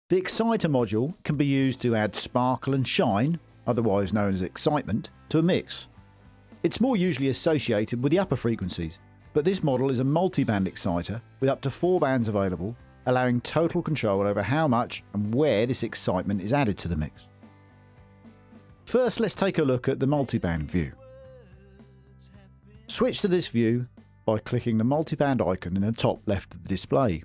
The exciter module can be used to add sparkle and shine, otherwise known as excitement, to a mix. It's more usually associated with the upper frequencies, but this model is a multi-band exciter with up to 4 bands available, allowing total control over how much and where this excitement is added to the mix. First, let's take a look at the multi-band view. Switch to this view by clicking the multi-band icon in the top left of the display.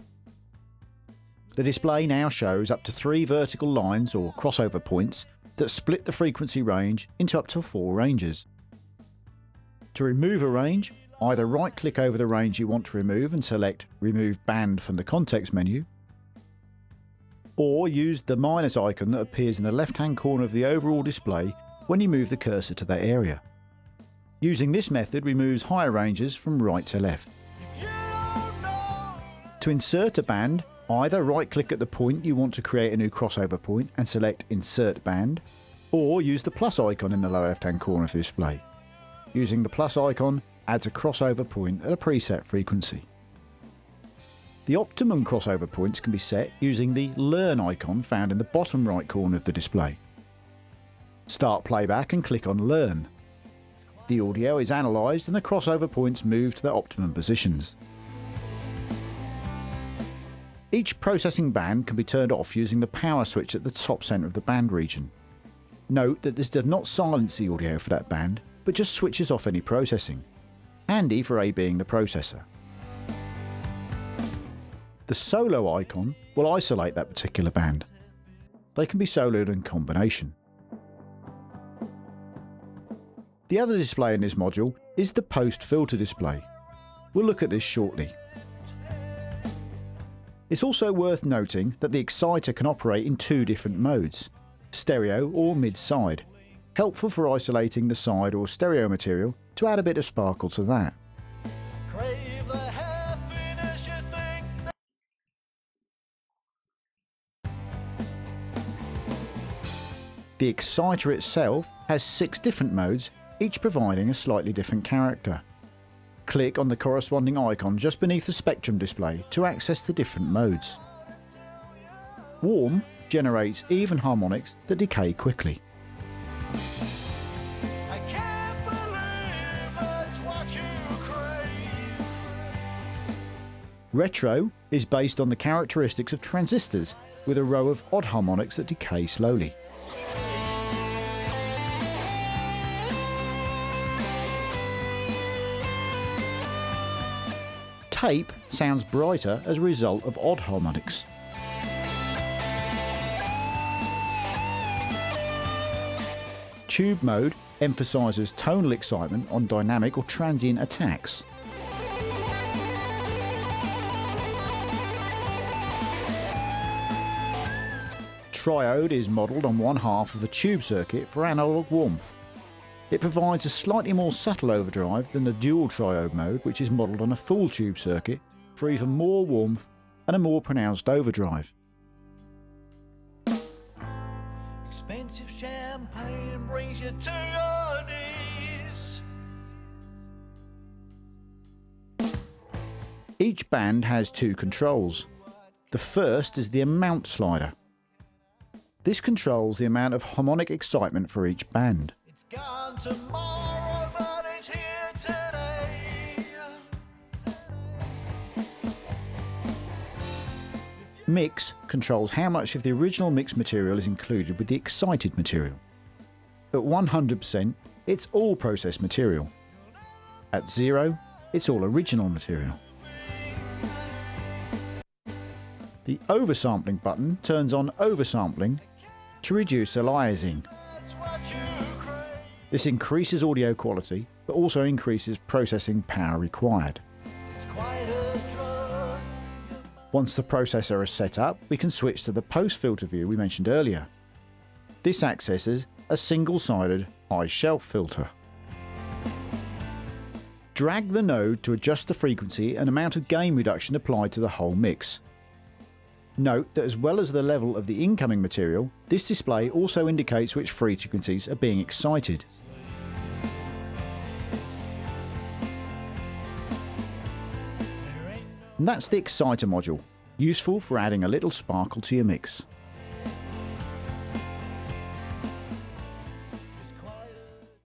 The display now shows up to 3 vertical lines or crossover points that split the frequency range into up to 4 ranges. To remove a range, either right-click over the range you want to remove and select Remove Band from the context menu, or use the minus icon that appears in the left-hand corner of the overall display when you move the cursor to that area. Using this method removes higher ranges from right to left. To insert a band, either right-click at the point you want to create a new crossover point and select Insert Band, or use the plus icon in the lower left-hand corner of the display. Using the plus icon adds a crossover point at a preset frequency. The optimum crossover points can be set using the Learn icon found in the bottom right corner of the display. Start playback and click on Learn. The audio is analysed and the crossover points move to their optimum positions. Each processing band can be turned off using the power switch at the top centre of the band region. Note that this does not silence the audio for that band, but just switches off any processing. Handy for A being the processor. The solo icon will isolate that particular band. They can be soloed in combination. The other display in this module is the post filter display. We'll look at this shortly. It's also worth noting that the exciter can operate in 2 different modes, stereo or mid-side, helpful for isolating the side or stereo material to add a bit of sparkle to that. The exciter itself has 6 different modes, each providing a slightly different character. Click on the corresponding icon just beneath the spectrum display to access the different modes. Warm generates even harmonics that decay quickly. Retro is based on the characteristics of transistors with a row of odd harmonics that decay slowly. Tape sounds brighter as a result of odd harmonics. Tube mode emphasises tonal excitement on dynamic or transient attacks. Triode is modelled on one half of the tube circuit for analog warmth. It provides a slightly more subtle overdrive than the dual triode mode, which is modelled on a full tube circuit for even more warmth and a more pronounced overdrive. Expensive champagne brings you to your knees. Each band has 2 controls. The first is the amount slider. This controls the amount of harmonic excitement for each band. It's gone tomorrow, but it's here today. Mix controls how much of the original mix material is included with the excited material. At 100%, it's all processed material. At 0, it's all original material. The oversampling button turns on oversampling to reduce aliasing. This increases audio quality, but also increases processing power required. Once the processor is set up, we can switch to the post-filter view we mentioned earlier. This accesses a single-sided high-shelf filter. Drag the node to adjust the frequency and amount of gain reduction applied to the whole mix. Note that as well as the level of the incoming material, this display also indicates which frequencies are being excited. And that's the exciter module, useful for adding a little sparkle to your mix.